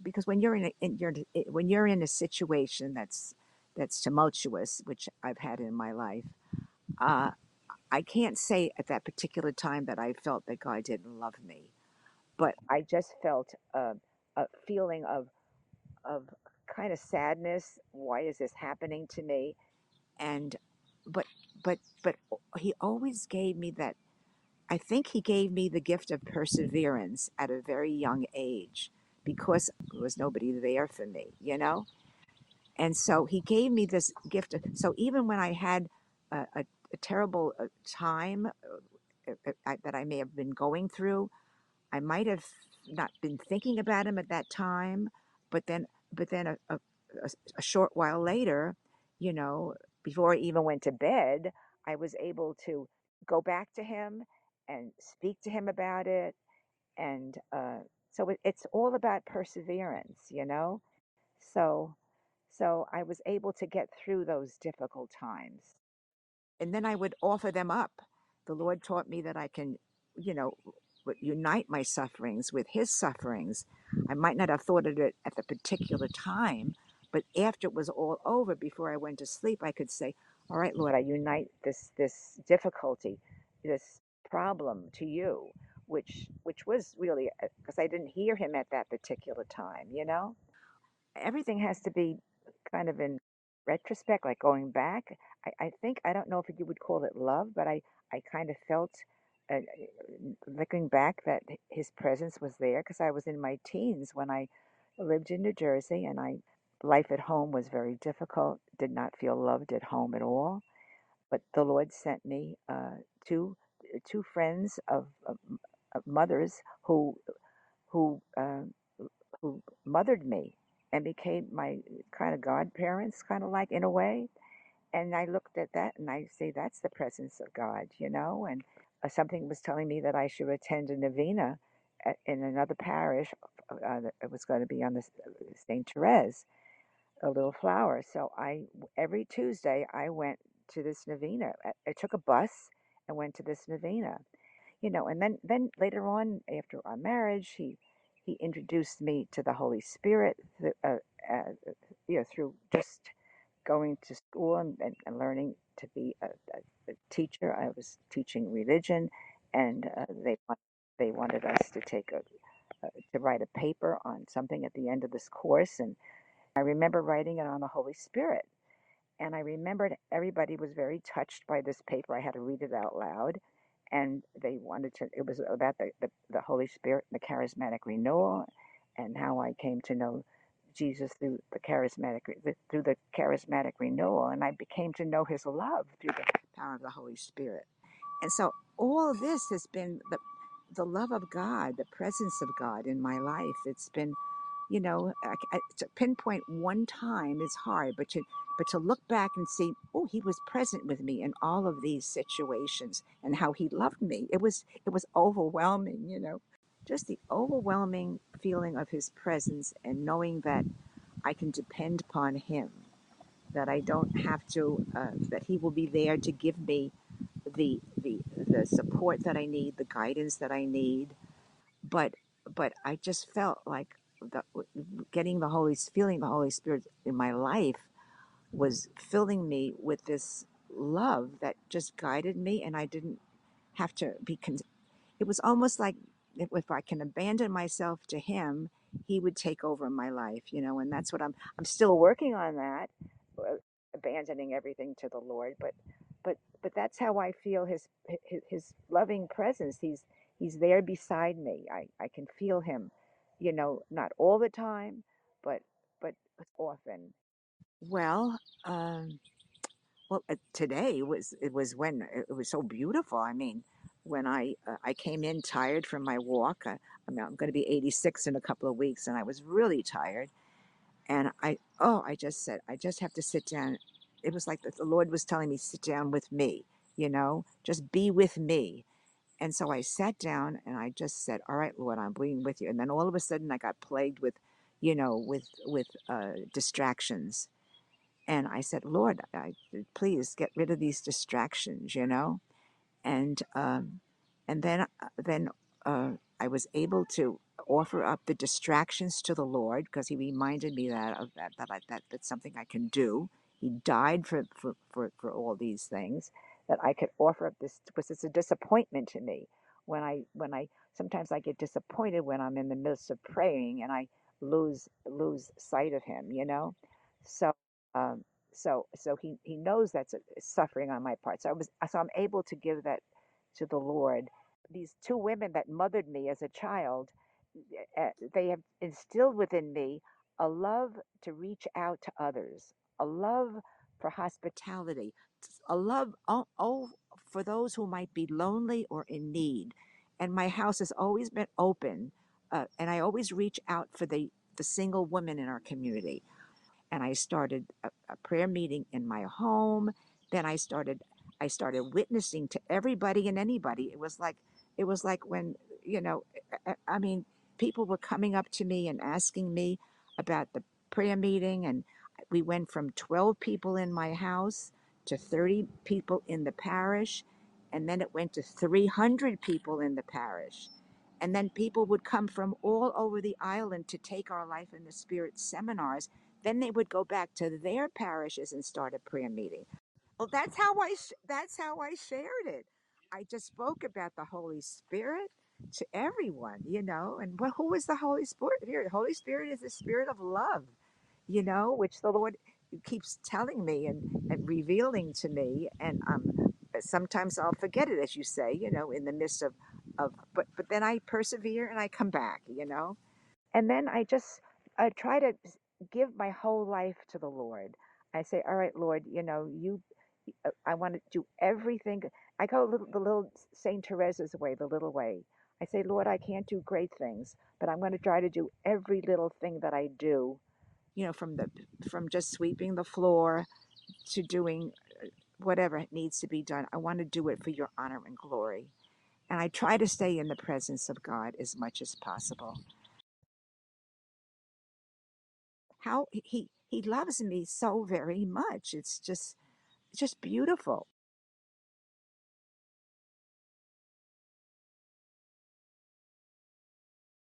because when you're when you're in a situation that's tumultuous, which I've had in my life, uh, I can't say at that particular time that I felt that God didn't love me, but I just felt a feeling of kind of sadness. Why is this happening to me? And but but he always gave me that. I think he gave me the gift of perseverance at a very young age because there was nobody there for me, you know? And so he gave me this gift. So even when I had a terrible time that I may have been going through, I might have not been thinking about him at that time, but then a short while later, you know, before I even went to bed, I was able to go back to him and speak to him about it. And so it's all about perseverance, you know? So, so I was able to get through those difficult times. And then I would offer them up. The Lord taught me that I can, you know, unite my sufferings with His sufferings. I might not have thought of it at the particular time, but after it was all over, before I went to sleep, I could say, "All right, Lord, I unite this difficulty, this problem to You," which was really because I didn't hear Him at that particular time, you know. Everything has to be kind of in retrospect, like going back. I think I don't know if you would call it love, but I kind of felt looking back that his presence was there because I was in my teens when I lived in New Jersey, and I life at home was very difficult. Did not feel loved at home at all. But the Lord sent me two two friends of mothers who who mothered me and became my kind of godparents, kind of like in a way. And I looked at that and I say, that's the presence of God, you know? And something was telling me that I should attend a novena in another parish. It was going to be on the St. Therese, a little flower. So every Tuesday, I went to this novena. I took a bus and went to this novena, you know. And then later on, after our marriage, he introduced me to the Holy Spirit, uh, you know, through just going to school and learning to be a teacher. I was teaching religion, and they wanted us to take to write a paper on something at the end of this course. And I remember writing it on the Holy Spirit. And I remembered everybody was very touched by this paper. I had to read it out loud. And they wanted to, it was about the Holy Spirit, the charismatic renewal, and how I came to know Jesus through the charismatic renewal. And I became to know his love through the power of the Holy Spirit. And so all of this has been the love of God, the presence of God in my life. It's been, you know, to pinpoint one time is hard, but to look back and see, oh, he was present with me in all of these situations and how he loved me. It was overwhelming, you know, just the overwhelming feeling of his presence and knowing that I can depend upon him, that I don't have to, that he will be there to give me the support that I need, the guidance that I need. But I just felt like getting feeling the Holy Spirit in my life was filling me with this love that just guided me, and I didn't have to be. It was almost like if I can abandon myself to Him, He would take over my life, you know. And that's what I'm still working on that, abandoning everything to the Lord. But that's how I feel His loving presence. He's there beside me. I can feel Him, you know, not all the time, but but often. Well, today was when it was so beautiful. I mean, when I came in tired from my walk. I'm going to be 86 in a couple of weeks, and I was really tired. And I just said, I just have to sit down. It was like the Lord was telling me, sit down with me, you know, just be with me. And so I sat down and I just said, all right, Lord, I'm being with you. And then all of a sudden I got plagued with, you know, with distractions. And I said, Lord, please get rid of these distractions, you know. And and then I was able to. offer up the distractions to the Lord, because He reminded me that's something I can do. He died for all these things, that I could offer up this, because it's a disappointment to me when I sometimes I get disappointed when I'm in the midst of praying and I lose sight of Him, you know. So um, so He knows that's a suffering on my part. So I'm able to give that to the Lord. These two women that mothered me as a child, they have instilled within me a love to reach out to others, a love for hospitality, a love, for those who might be lonely or in need. And my house has always been open, and I always reach out for the single women in our community. And I started a prayer meeting in my home. Then I started witnessing to everybody and anybody. It was like when, I mean, people were coming up to me and asking me about the prayer meeting, and we went from 12 people in my house to 30 people in the parish, and then it went to 300 people in the parish. And then people would come from all over the island to take our Life in the Spirit seminars. Then they would go back to their parishes and start a prayer meeting. Well, that's how I shared it. I just spoke about the Holy Spirit to everyone, and who is the Holy Spirit here? The Holy Spirit is the Spirit of love, which the Lord keeps telling me and revealing to me. And sometimes I'll forget it, as you say, in the midst but then I persevere and I come back. And then I try to give my whole life to the Lord. I say, all right, Lord, I want to do everything. I go the little Saint Teresa's way, the little way. I say, Lord, I can't do great things, but I'm going to try to do every little thing that I do. From just sweeping the floor to doing whatever needs to be done. I want to do it for your honor and glory. And I try to stay in the presence of God as much as possible. How he loves me so very much. It's just beautiful.